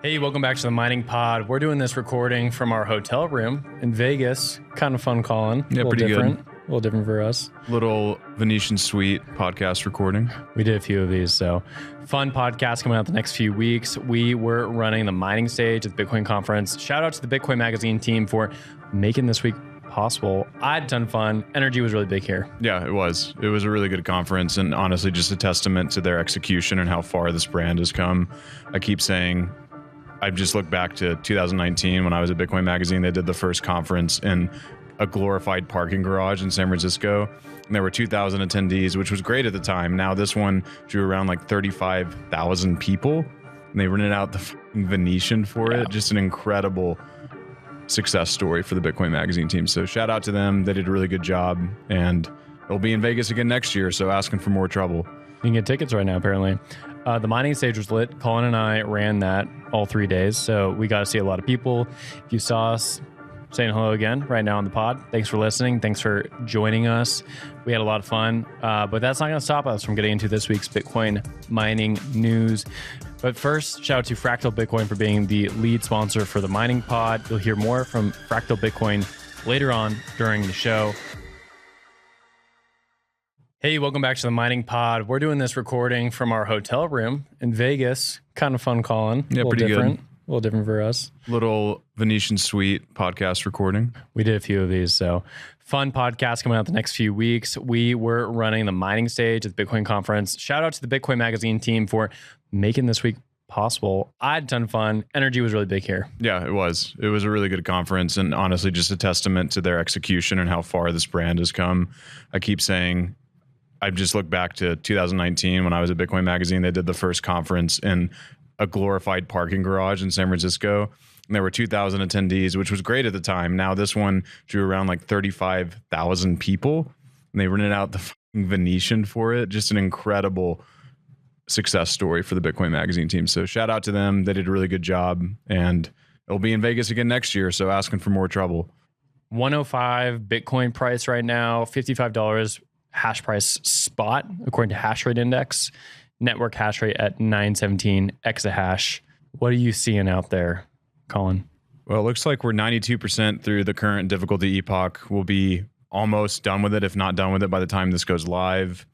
Hey, welcome back to the Mining Pod. We're doing this recording from our hotel room in Vegas. Kind of fun, Colin. Yeah, pretty different. Good. A little different for us. Little Venetian suite podcast recording. We did a few of these, so fun podcast coming out the next few weeks. We were running the mining stage at the Bitcoin conference. Shout out to the Bitcoin Magazine team for making this week possible. I had a ton of fun. Energy was really big here. Yeah, it was. It was a really good conference, and honestly, just a testament to their execution and how far this brand has come. I keep saying, I just look back to 2019 when I was at Bitcoin Magazine. They did the first conference in a glorified parking garage in San Francisco, and there were 2,000 attendees, which was great at the time. Now this one drew around like 35,000 people, and they rented out the Venetian for it. Just an incredible success story for the Bitcoin Magazine team. So shout out to them. They did a really good job, and it'll be in Vegas again next year, so asking for more trouble. You can get tickets right now, apparently. The mining stage was lit. Colin and I ran that all 3 days, so we got to see a lot of people. If you saw us, saying hello again right now on the pod. Thanks for listening. Thanks for joining us. We had a lot of fun, but that's not going to stop us from getting into this week's Bitcoin mining news. But first, shout out to Fractal Bitcoin for being the lead sponsor for the mining pod. You'll hear more from Fractal Bitcoin later on during the show. Hey, welcome back to the Mining Pod. We're doing this recording from our hotel room in Vegas. Kind of fun, Colin. Yeah, pretty different. Good. A little different for us. Little Venetian suite podcast recording. We did a few of these, so fun podcast coming out the next few weeks. We were running the mining stage at the Bitcoin conference. Shout out to the Bitcoin Magazine team for making this week possible. I had a ton of fun. Energy was really big here. Yeah, it was. It was a really good conference, and honestly, just a testament to their execution and how far this brand has come. I keep saying, I just look back to 2019 when I was at Bitcoin Magazine. They did the first conference in a glorified parking garage in San Francisco, and there were 2,000 attendees, which was great at the time. Now this one drew around like 35,000 people, and they rented out the Venetian for it. Just an incredible success story for the Bitcoin Magazine team. So shout out to them. They did a really good job, and it'll be in Vegas again next year, so asking for more trouble. 105 Bitcoin price right now, $55 hash price spot, according to Hashrate index. Network hash rate at 917 exahash. What are you seeing out there, Colin? Well, it looks like we're 92% through the current difficulty epoch. We'll be almost done with it, if not done with it, by the time this goes live.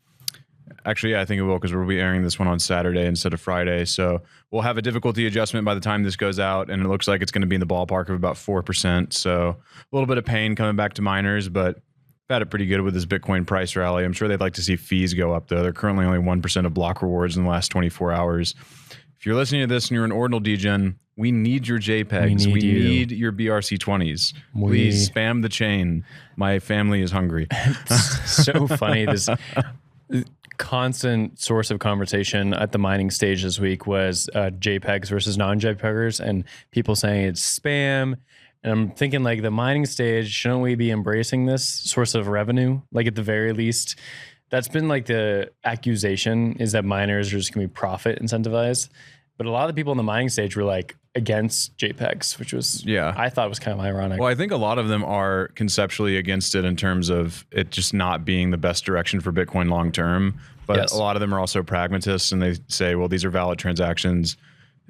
Actually, yeah, I think it will, because we'll be airing this one on Saturday instead of Friday. So we'll have a difficulty adjustment by the time this goes out, and it looks like it's going to be in the ballpark of about 4%. So a little bit of pain coming back to miners, but had it pretty good with this Bitcoin price rally. I'm sure they'd like to see fees go up, though. They're currently only 1% of block rewards in the last 24 hours. If you're listening to this and you're an Ordinal degen, we need your JPEGs. We need your BRC20s. Please spam the chain. My family is hungry. It's so funny. This constant source of conversation at the mining stage this week was JPEGs versus non-JPEGers, and people saying it's spam. And I'm thinking, like, the mining stage, shouldn't we be embracing this source of revenue? Like, at the very least, that's been like the accusation, is that miners are just going to be profit incentivized. But a lot of the people in the mining stage were like against JPEGs, which was, I thought was kind of ironic. Well, I think a lot of them are conceptually against it in terms of it just not being the best direction for Bitcoin long term. But a lot of them are also pragmatists, and they say, well, these are valid transactions.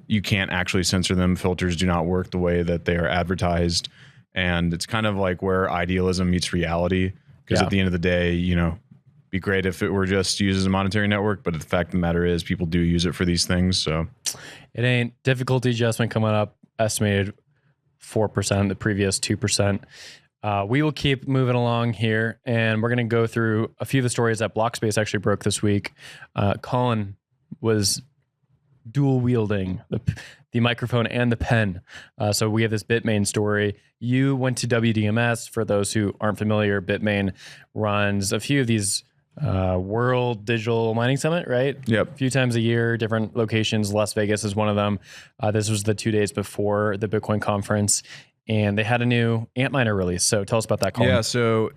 You can't actually censor them. Filters do not work the way that they are advertised. And it's kind of like where idealism meets reality. Because at the end of the day, you know, be great if it were just used as a monetary network. But the fact of the matter is people do use it for these things. So it ain't. Difficulty adjustment coming up, estimated 4%, the previous 2%. We will keep moving along here, and we're going to go through a few of the stories that Blockspace actually broke this week. Colin was dual wielding the microphone and the pen. So we have this Bitmain story. You went to WDMS. For those who aren't familiar, Bitmain runs a few of these World Digital Mining Summit, right? Yep. A few times a year, different locations. Las Vegas is one of them. This was the 2 days before the Bitcoin conference, and they had a new Antminer release. So tell us about that, Colin. Yeah, so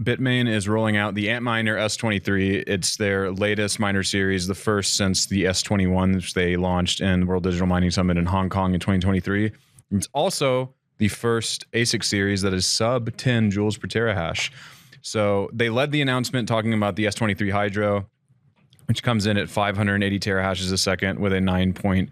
Bitmain is rolling out the Antminer S23. It's their latest miner series, the first since the S21, which they launched in World Digital Mining Summit in Hong Kong in 2023. It's also the first ASIC series that is sub 10 joules per terahash. So they led the announcement talking about the S23 Hydro, which comes in at 580 terahashes a second with a 9.5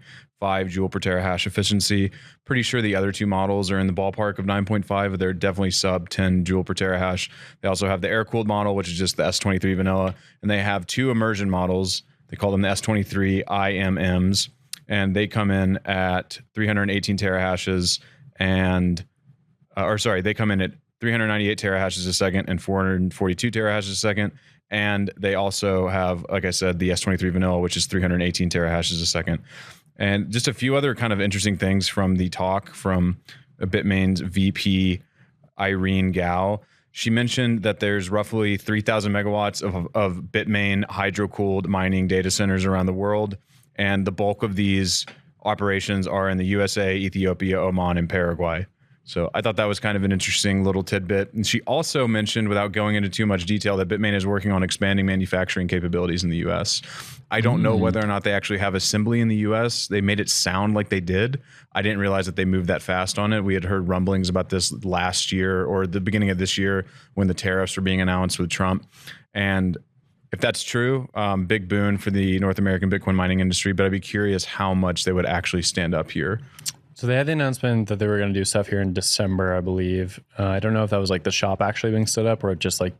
joule per terahash efficiency. Pretty sure the other two models are in the ballpark of 9.5, but they're definitely sub 10 joule per terahash. They also have the air-cooled model, which is just the S23 vanilla, and they have two immersion models. They call them the S23 IMMs, and they come in at 318 terahashes they come in at 398 terahashes a second and 442 terahashes a second. And they also have, like I said, the S23 vanilla, which is 318 terahashes a second. And just a few other kind of interesting things from the talk from Bitmain's VP, Irene Gao. She mentioned that there's roughly 3,000 megawatts of Bitmain hydro-cooled mining data centers around the world. And the bulk of these operations are in the USA, Ethiopia, Oman, and Paraguay. So I thought that was kind of an interesting little tidbit. And she also mentioned, without going into too much detail, that Bitmain is working on expanding manufacturing capabilities in the US. I don't know whether or not they actually have assembly in the US. They made it sound like they did. I didn't realize that they moved that fast on it. We had heard rumblings about this last year or the beginning of this year when the tariffs were being announced with Trump. And if that's true, big boon for the North American Bitcoin mining industry, but I'd be curious how much they would actually stand up here. So they had the announcement that they were going to do stuff here in December, I believe. I don't know if that was like the shop actually being stood up or just like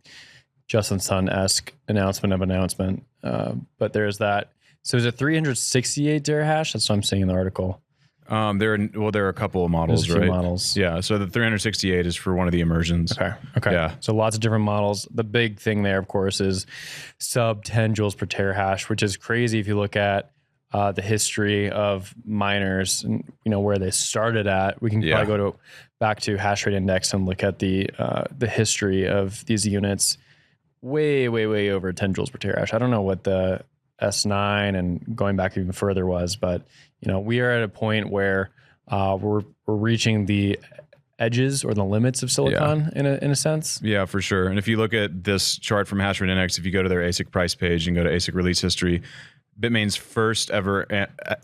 Justin Sun-esque announcement. But there's that. So is it 368 terahash? That's what I'm seeing in the article. There are a couple of models, There's a few right? models. Yeah. So the 368 is for one of the immersions. Okay. Yeah. So lots of different models. The big thing there, of course, is sub 10 joules per terahash, which is crazy if you look at the history of miners and where they started at. We can probably go back to Hashrate Index and look at the history of these units. Way over 10 joules per terahash. I don't know what the S9 and going back even further was, but we are at a point where we're reaching the edges or the limits of silicon in a sense. Yeah, for sure. And if you look at this chart from Hashrate Index, if you go to their ASIC price page and go to ASIC release history, Bitmain's first ever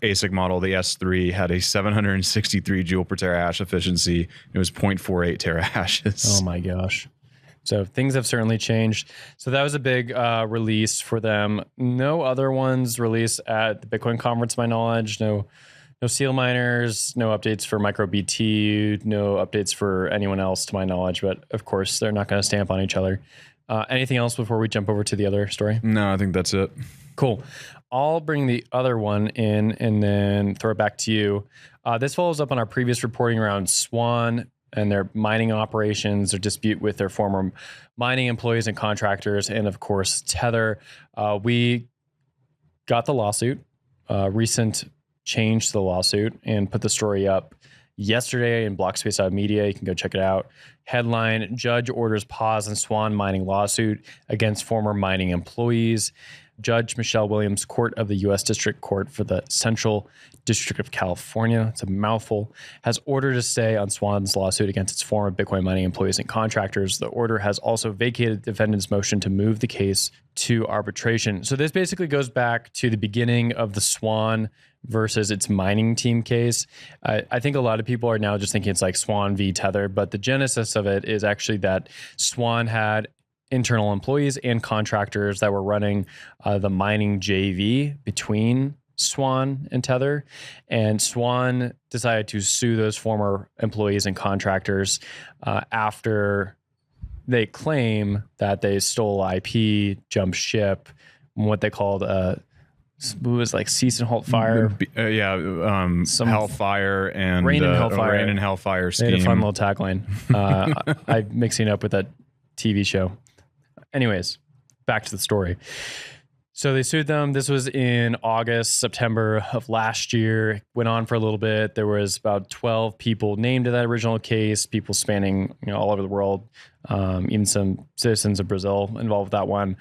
ASIC model, the S3, had a 763 joule per terahash efficiency. It was 0.48 terahashes. Oh my gosh. So things have certainly changed. So that was a big release for them. No other ones released at the Bitcoin conference, to my knowledge. No seal miners, no updates for MicroBT, no updates for anyone else, to my knowledge. But of course, they're not going to stamp on each other. Anything else before we jump over to the other story? No, I think that's it. Cool. I'll bring the other one in and then throw it back to you. This follows up on our previous reporting around Swan and their mining operations, their dispute with their former mining employees and contractors, and of course, Tether. We got the lawsuit, recent change to the lawsuit, and put the story up yesterday in Blockspace.media. You can go check it out. Headline: Judge orders pause in Swan mining lawsuit against former mining employees. Judge Michelle Williams, Court of the U.S. District Court for the Central District of California, it's a mouthful, has ordered a stay on Swan's lawsuit against its former Bitcoin mining employees and contractors. The order has also vacated the defendant's motion to move the case to arbitration. So this basically goes back to the beginning of the Swan versus its mining team case. I think a lot of people are now just thinking it's like Swan v. Tether, but the genesis of it is actually that Swan had internal employees and contractors that were running the mining JV between Swan and Tether. And Swan decided to sue those former employees and contractors after they claim that they stole IP, jumped ship, what they called it was like cease and halt fire. Hellfire and rain and hellfire. Rain and hellfire scheme. They had a fun little tagline. I'm mixing it up with that TV show. Anyways, back to the story. So they sued them. This was in August, September of last year. Went on for a little bit. There was about 12 people named in that original case, people spanning all over the world, even some citizens of Brazil involved with that one.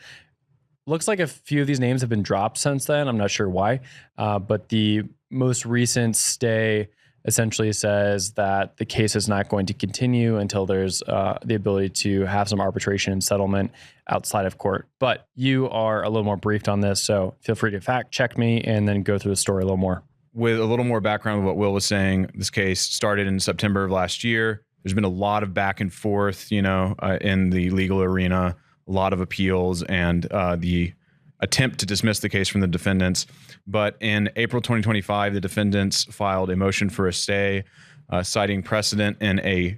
Looks like a few of these names have been dropped since then. I'm not sure why, but the most recent stay essentially says that the case is not going to continue until there's the ability to have some arbitration and settlement outside of court. But you are a little more briefed on this, so feel free to fact check me and then go through the story a little more. With a little more background of what Will was saying, this case started in September of last year. There's been a lot of back and forth, in the legal arena, a lot of appeals, and the attempt to dismiss the case from the defendants. But in April 2025, the defendants filed a motion for a stay, citing precedent in a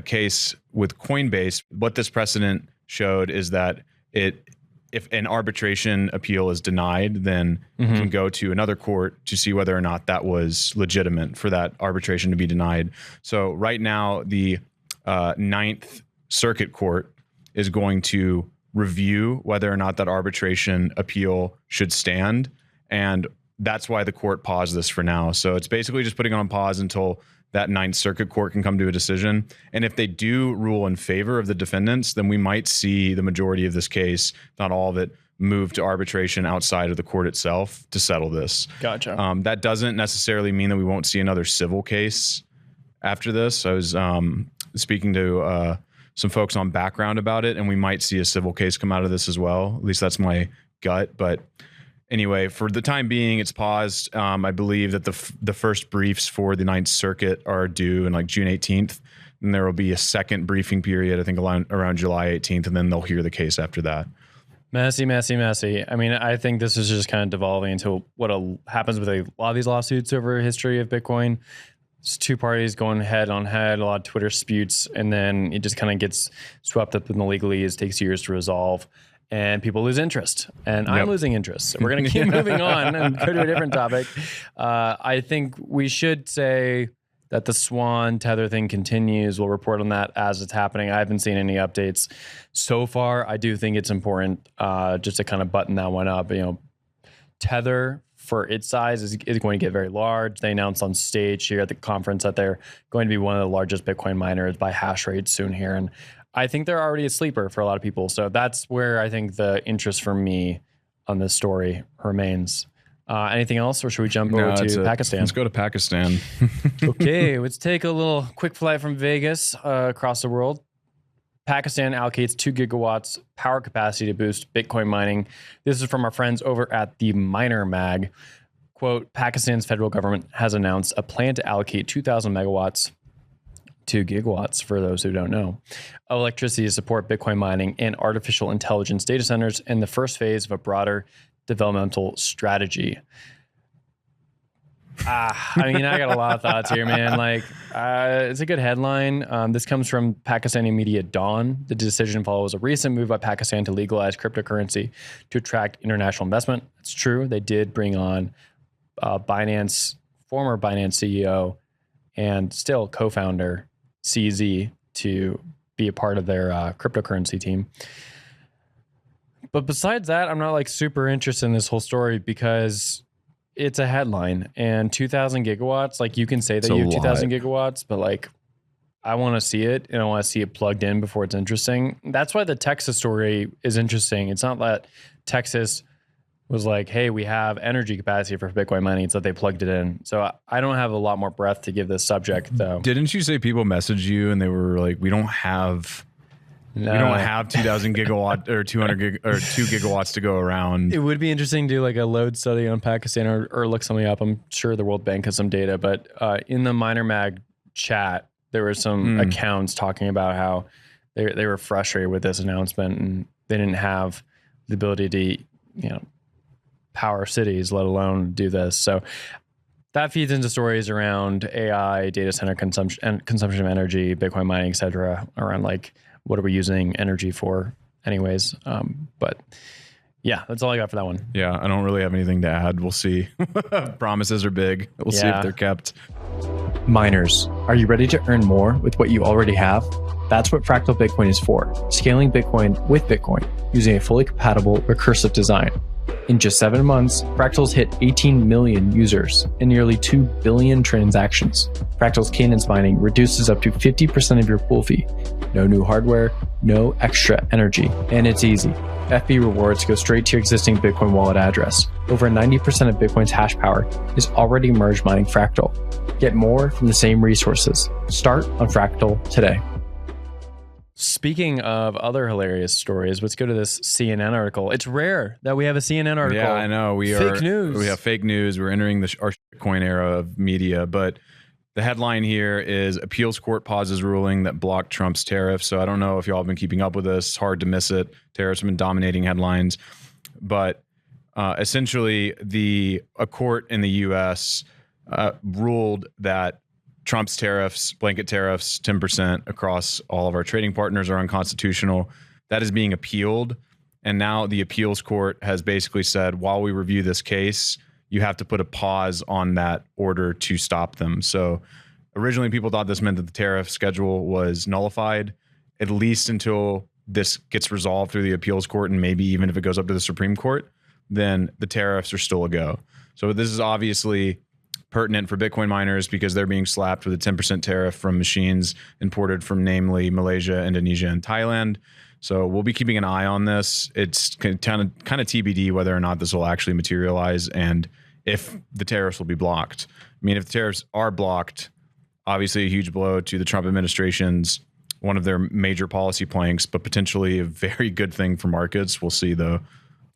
case with Coinbase. What this precedent showed is that if an arbitration appeal is denied, then you can go to another court to see whether or not that was legitimate for that arbitration to be denied. So right now, the Ninth Circuit Court is going to review whether or not that arbitration appeal should stand. And that's why the court paused this for now. So it's basically just putting on pause until that Ninth Circuit Court can come to a decision. And if they do rule in favor of the defendants, then we might see the majority of this case, not all of it, move to arbitration outside of the court itself to settle this. Gotcha. That doesn't necessarily mean that we won't see another civil case after this. I was speaking to some folks on background about it, and we might see a civil case come out of this as well. At least that's my gut. But anyway, for the time being, it's paused. I believe that the first briefs for the Ninth Circuit are due in like June 18th. And there will be a second briefing period, I think around July 18th, and then they'll hear the case after that. Messy. I mean, I think this is just kind of devolving into what happens with a lot of these lawsuits over history of Bitcoin. It's two parties going head on head, a lot of Twitter disputes, and then it just kind of gets swept up in the legalese. It takes years to resolve, and people lose interest. And I'm losing interest. So we're going to keep moving on and go to a different topic. I think we should say that the Swan Tether thing continues. We'll report on that as it's happening. I haven't seen any updates so far. I do think it's important just to kind of button that one up. Tether, for its size, is going to get very large. They announced on stage here at the conference that they're going to be one of the largest Bitcoin miners by hash rate soon here. And I think they're already a sleeper for a lot of people. So that's where I think the interest for me on this story remains. Anything else, or should we jump over to Pakistan? Let's go to Pakistan. Okay, let's take a little quick flight from Vegas across the world. Pakistan allocates 2 gigawatts power capacity to boost Bitcoin mining. This is from our friends over at the Miner Mag. Quote, Pakistan's federal government has announced a plan to allocate 2,000 megawatts, 2 gigawatts for those who don't know, of electricity to support Bitcoin mining and artificial intelligence data centers in the first phase of a broader developmental strategy. I mean, I got a lot of thoughts here, man. Like, it's a good headline. This comes from Pakistani media Dawn. The decision follows a recent move by Pakistan to legalize cryptocurrency to attract international investment. It's true. They did bring on former Binance CEO and still co-founder CZ to be a part of their cryptocurrency team. But besides that, I'm not like super interested in this whole story because it's a headline, and 2,000 gigawatts, like you can say that you have 2,000 gigawatts, but like I want to see it, and I want to see it plugged in before it's interesting. That's why the Texas story is interesting. It's not that Texas was like, hey, we have energy capacity for Bitcoin mining. It's that they plugged it in. So I don't have a lot more breadth to give this subject, though. Didn't you say people messaged you and they were like, we don't have 2,000 gigawatt or 200 or 2 gigawatts to go around? It would be interesting to do like a load study on Pakistan or look something up. I'm sure the World Bank has some data, but in the Miner Mag chat, there were some accounts talking about how they were frustrated with this announcement and they didn't have the ability to, power cities, let alone do this. So that feeds into stories around AI, data center consumption of energy, Bitcoin mining, et cetera, around like, what are we using energy for anyways? But yeah, that's all I got for that one. Yeah, I don't really have anything to add. We'll see. Promises are big. We'll see if they're kept. Miners, are you ready to earn more with what you already have? That's what Fractal Bitcoin is for, scaling Bitcoin with Bitcoin using a fully compatible recursive design. In just 7 months, Fractal's hit 18 million users and nearly 2 billion transactions. Fractal's cadence mining reduces up to 50% of your pool fee. No new hardware, no extra energy, and it's easy. FB rewards go straight to your existing Bitcoin wallet address. Over 90% of Bitcoin's hash power is already merge mining Fractal. Get more from the same resources. Start on Fractal today. Speaking of other hilarious stories, let's go to this CNN article. It's rare that we have a CNN article. Yeah, I know. Fake news. We have fake news. We're entering our shitcoin era of media. But the headline here is Appeals Court pauses ruling that blocked Trump's tariffs. So I don't know if y'all have been keeping up with this. It's hard to miss it. Tariffs have been dominating headlines. but essentially a court in the U.S. Ruled that Trump's tariffs, blanket tariffs, 10% across all of our trading partners are unconstitutional. That is being appealed. And now the appeals court has basically said, while we review this case, you have to put a pause on that order to stop them. So originally people thought this meant that the tariff schedule was nullified, at least until this gets resolved through the appeals court, and maybe even if it goes up to the Supreme Court, then the tariffs are still a go. So this is obviously pertinent for Bitcoin miners because they're being slapped with a 10% tariff from machines imported from namely Malaysia, Indonesia, and Thailand. So we'll be keeping an eye on this. It's kind of TBD whether or not this will actually materialize and if the tariffs will be blocked. I mean, if the tariffs are blocked, obviously a huge blow to the Trump administration's one of their major policy planks, but potentially a very good thing for markets. We'll see, though.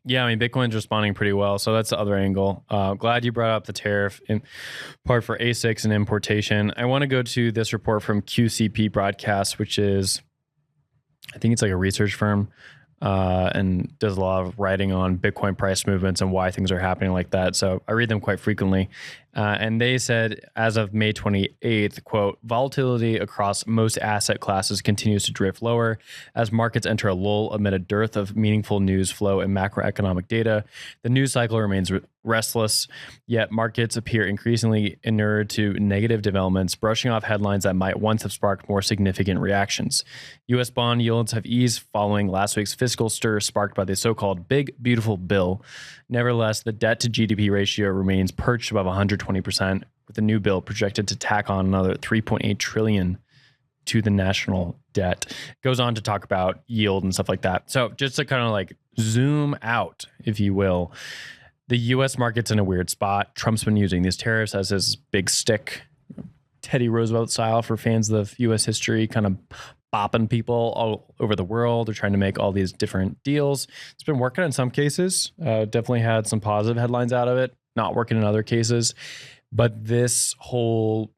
Yeah, I mean, Bitcoin's responding pretty well. So that's the other angle. Glad you brought up the tariff in part for ASICs and importation. I want to go to this report from QCP Broadcast, which is, I think it's like a research firm, and does a lot of writing on Bitcoin price movements and why things are happening like that. So I read them quite frequently. And they said, as of May 28th, quote, volatility across most asset classes continues to drift lower as markets enter a lull amid a dearth of meaningful news flow and macroeconomic data. The news cycle remains restless, yet markets appear increasingly inured to negative developments, brushing off headlines that might once have sparked more significant reactions. U.S. bond yields have eased following last week's fiscal stir sparked by the so-called Big Beautiful Bill. Nevertheless, the debt to GDP ratio remains perched above 120%, with the new bill projected to tack on another $3.8 trillion to the national debt. Goes on to talk about yield and stuff like that. So just to kind of like zoom out, if you will, the U.S. market's in a weird spot. Trump's been using these tariffs as his big stick, Teddy Roosevelt style for fans of U.S. history, kind of bopping people all over the world. They're trying to make all these different deals. It's been working in some cases. Definitely had some positive headlines out of it. Not working in other cases. But this whole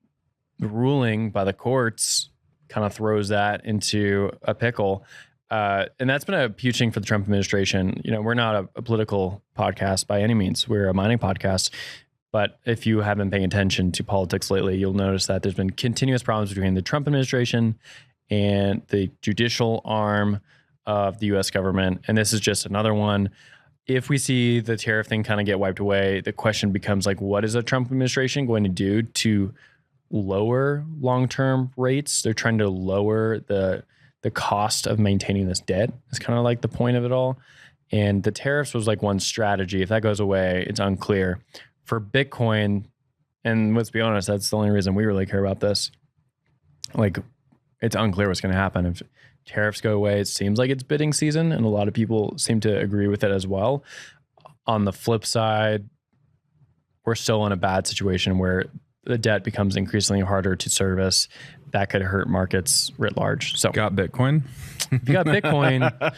ruling by the courts kind of throws that into a pickle. And that's been a huge thing for the Trump administration. You know, we're not a political podcast by any means. We're a mining podcast. But if you have been paying attention to politics lately, you'll notice that there's been continuous problems between the Trump administration and the judicial arm of the U.S. government. And this is just another one. If we see the tariff thing kind of get wiped away, the question becomes like, what is the Trump administration going to do to lower long-term rates? They're trying to lower the cost of maintaining this debt. It's kind of like the point of it all. And the tariffs was like one strategy. If that goes away, it's unclear. For Bitcoin, and let's be honest, that's the only reason we really care about this. Like, it's unclear what's going to happen. If tariffs go away, it seems like it's bidding season, and a lot of people seem to agree with it as well. On the flip side, we're still in a bad situation where the debt becomes increasingly harder to service. That could hurt markets writ large. So, got Bitcoin? If you got Bitcoin,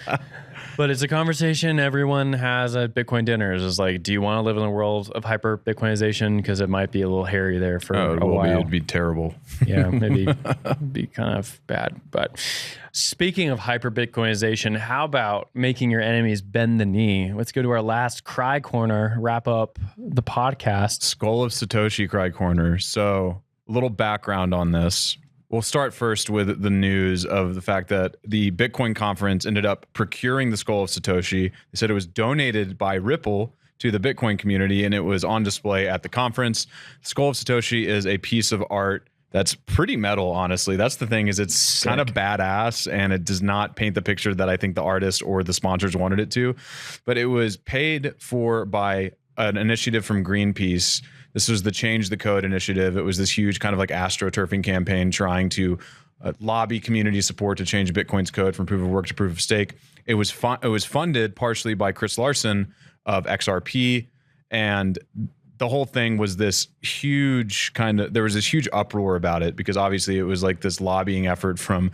but it's a conversation everyone has at Bitcoin dinners. Is like, do you want to live in a world of hyper Bitcoinization? Because it might be a little hairy there for a while. It'd be terrible. Yeah, maybe be kind of bad. But speaking of hyper Bitcoinization, how about making your enemies bend the knee? Let's go to our last Cry Corner, wrap up the podcast. Skull of Satoshi Cry Corner. So a little background on this. We'll start first with the news of the fact that the Bitcoin conference ended up procuring the Skull of Satoshi. They said it was donated by Ripple to the Bitcoin community, and it was on display at the conference. The Skull of Satoshi is a piece of art that's pretty metal, honestly. That's the thing, is it's kind of badass, and it does not paint the picture that I think the artist or the sponsors wanted it to. But it was paid for by an initiative from Greenpeace. This was the Change the Code initiative. It was this huge kind of like astroturfing campaign trying to lobby community support to change Bitcoin's code from proof of work to proof of stake. It was funded partially by Chris Larson of XRP, and the whole thing was this huge there was this huge uproar about it because obviously it was like this lobbying effort from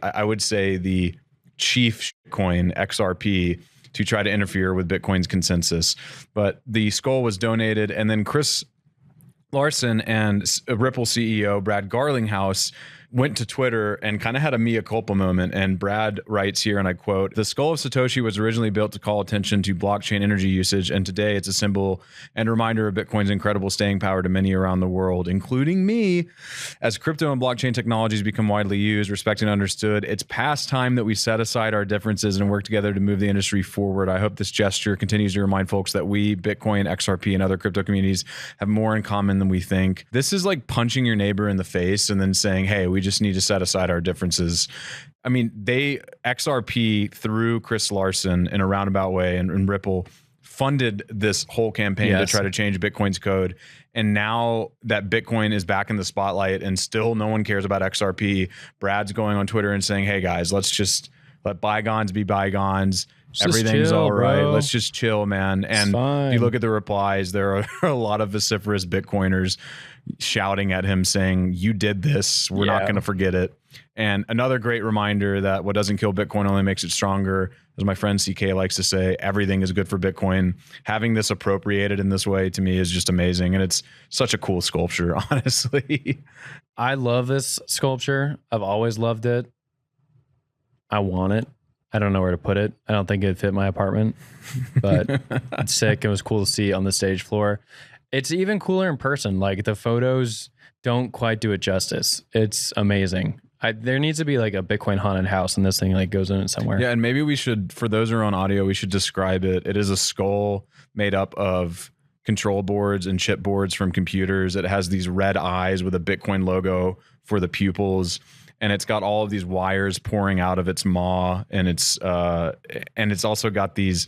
I would say the chief coin XRP to try to interfere with Bitcoin's consensus. But the skull was donated, and then Chris Larson and Ripple CEO Brad Garlinghouse went to Twitter and kind of had a mea culpa moment. And Brad writes here, and I quote, "The skull of Satoshi was originally built to call attention to blockchain energy usage, and today it's a symbol and reminder of Bitcoin's incredible staying power to many around the world, including me. As crypto and blockchain technologies become widely used, respected, and understood, it's past time that we set aside our differences and work together to move the industry forward. I hope this gesture continues to remind folks that we, Bitcoin, XRP, and other crypto communities have more in common than we think." This is like punching your neighbor in the face and then saying, hey, we just need to set aside our differences. I mean, XRP through Chris Larson in a roundabout way and Ripple funded this whole campaign to try to change Bitcoin's code. And now that Bitcoin is back in the spotlight and still no one cares about XRP, Brad's going on Twitter and saying, hey guys, let's just let bygones be bygones. Everything's all right. Bro. Let's just chill, man. And if you look at the replies, there are a lot of vociferous Bitcoiners shouting at him saying, you did this. We're not going to forget it. And another great reminder that what doesn't kill Bitcoin only makes it stronger. As my friend CK likes to say, everything is good for Bitcoin. Having this appropriated in this way to me is just amazing. And it's such a cool sculpture, honestly. I love this sculpture. I've always loved it. I want it. I don't know where to put it. I don't think it'd fit my apartment, but it's sick. It was cool to see on the stage floor. It's even cooler in person. Like the photos don't quite do it justice. It's amazing. There needs to be like a Bitcoin haunted house and this thing like goes in it somewhere. Yeah. And maybe we should, for those who are on audio, we should describe it. It is a skull made up of control boards and chip boards from computers. It has these red eyes with a Bitcoin logo for the pupils. And it's got all of these wires pouring out of its maw, and it's also got these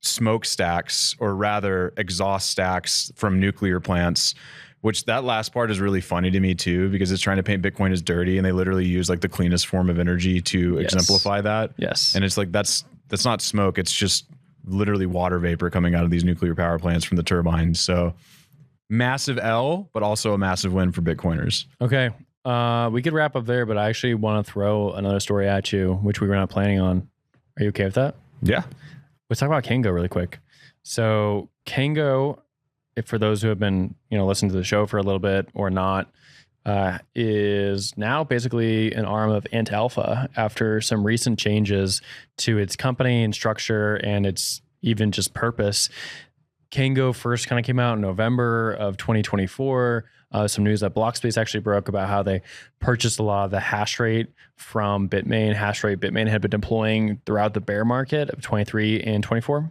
smokestacks, or rather exhaust stacks from nuclear plants. Which that last part is really funny to me too, because it's trying to paint Bitcoin as dirty, and they literally use like the cleanest form of energy to exemplify that. Yes, and it's like that's not smoke; it's just literally water vapor coming out of these nuclear power plants from the turbines. So massive L, but also a massive win for Bitcoiners. Okay. We could wrap up there, but I actually want to throw another story at you, which we were not planning on. Are you okay with that? Yeah. Let's talk about Cango really quick. So Cango, if for those who have been, listening to the show for a little bit or not, is now basically an arm of Ant Alpha after some recent changes to its company and structure and its even just purpose. Cango first kind of came out in November of 2024. Some news that Blockspace actually broke about how they purchased a lot of the Hashrate from Bitmain. Hashrate Bitmain had been deploying throughout the bear market of 23 and 24.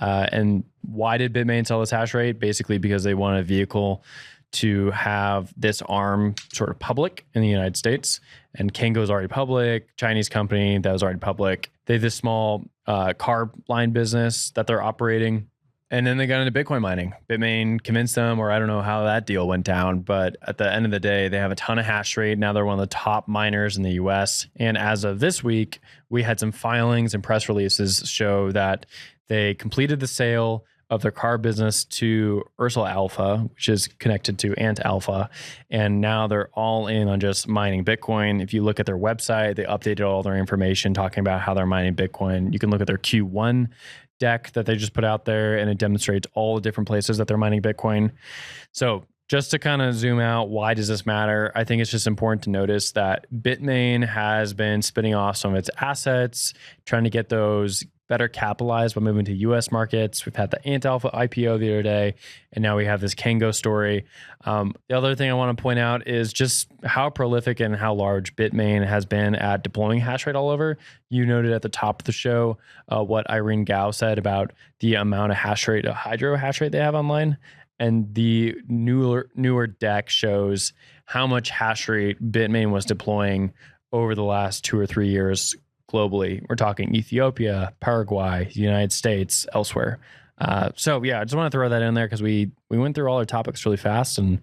And why did Bitmain sell this Hashrate? Basically because they wanted a vehicle to have this arm sort of public in the United States. And Cango's already public, Chinese company that was already public. They have this small car line business that they're operating. And then they got into Bitcoin mining. Bitmain convinced them, or I don't know how that deal went down, but at the end of the day, they have a ton of hash rate. Now they're one of the top miners in the US. And as of this week, we had some filings and press releases show that they completed the sale of their car business to Ursula Alpha, which is connected to Ant Alpha. And now they're all in on just mining Bitcoin. If you look at their website, they updated all their information talking about how they're mining Bitcoin. You can look at their Q1 deck that they just put out there, and it demonstrates all the different places that they're mining Bitcoin. So just to kind of zoom out, why does this matter? I think it's just important to notice that Bitmain has been spinning off some of its assets, trying to get those better capitalized by moving to US markets. We've had the Ant Alpha IPO the other day, and now we have this Cango story. The other thing I want to point out is just how prolific and how large Bitmain has been at deploying hash rate all over. You noted at the top of the show what Irene Gao said about the amount of hash rate, hydro hash rate they have online. And the newer deck shows how much hash rate Bitmain was deploying over the last 2 or 3 years globally. We're talking Ethiopia, Paraguay, United States, elsewhere. So yeah, I just want to throw that in there because we went through all our topics really fast, and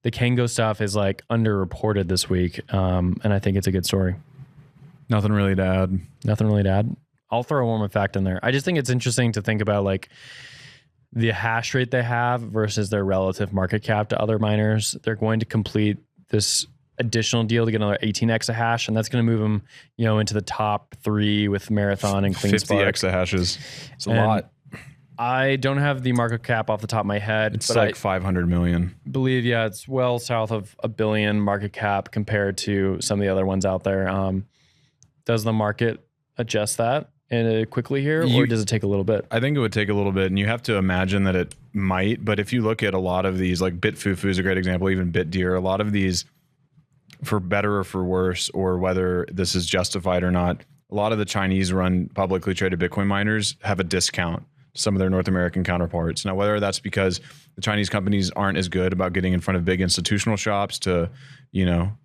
the Cango stuff is like underreported this week. And I think it's a good story. Nothing really to add. Nothing really to add. I'll throw one more fact in there. I just think it's interesting to think about like the hash rate they have versus their relative market cap to other miners. They're going to complete this additional deal to get another 18 exahash, and that's going to move them, into the top 3 with Marathon and CleanSpark. 50 exahashes. It's a lot. I don't have the market cap off the top of my head. It's but like 500 million. Believe, yeah, it's well south of $1 billion market cap compared to some of the other ones out there. Does the market adjust that quickly here, or does it take a little bit? I think it would take a little bit, and you have to imagine that it might. But if you look at a lot of these, like BitFuFu is a great example, even BitDeer, a lot of these, for better or for worse, or whether this is justified or not, a lot of the Chinese-run publicly traded Bitcoin miners have a discount to some of their North American counterparts. Now, whether that's because the Chinese companies aren't as good about getting in front of big institutional shops to,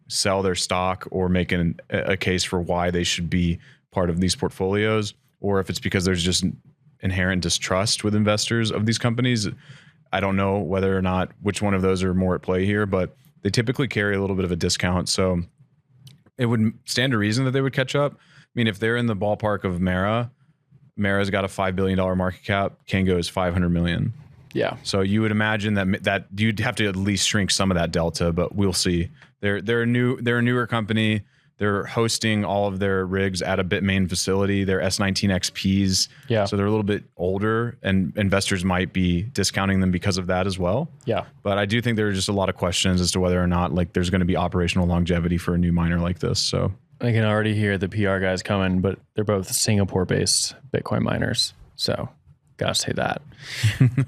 sell their stock or make a case for why they should be part of these portfolios, or if it's because there's just inherent distrust with investors of these companies. I don't know whether or not which one of those are more at play here, but they typically carry a little bit of a discount. So it would stand to reason that they would catch up. I mean, if they're in the ballpark of Mara's got a $5 billion market cap, Cango is 500 million. Yeah. So you would imagine that you'd have to at least shrink some of that delta, but we'll see. They're a newer company. They're hosting all of their rigs at a Bitmain facility. They're S19 XPs. Yeah. So they're a little bit older, and investors might be discounting them because of that as well. Yeah. But I do think there are just a lot of questions as to whether or not there's going to be operational longevity for a new miner like this. So I can already hear the PR guys coming, but they're both Singapore-based Bitcoin miners. So gotta say that.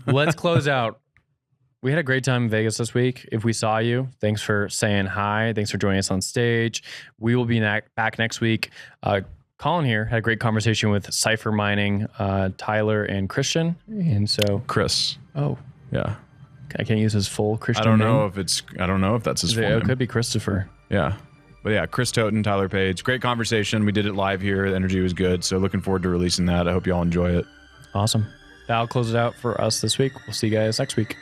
Let's close out. We had a great time in Vegas this week. If we saw you, thanks for saying hi. Thanks for joining us on stage. We will be back next week. Colin here had a great conversation with Cypher Mining, Tyler and Christian. And so Chris. Oh, yeah. I can't use his full Christian I don't name. know if that's his full name. It could be Christopher. Yeah. But yeah, Chris Toten, Tyler Page. Great conversation. We did it live here. The energy was good. So looking forward to releasing that. I hope you all enjoy it. Awesome. That'll close it out for us this week. We'll see you guys next week.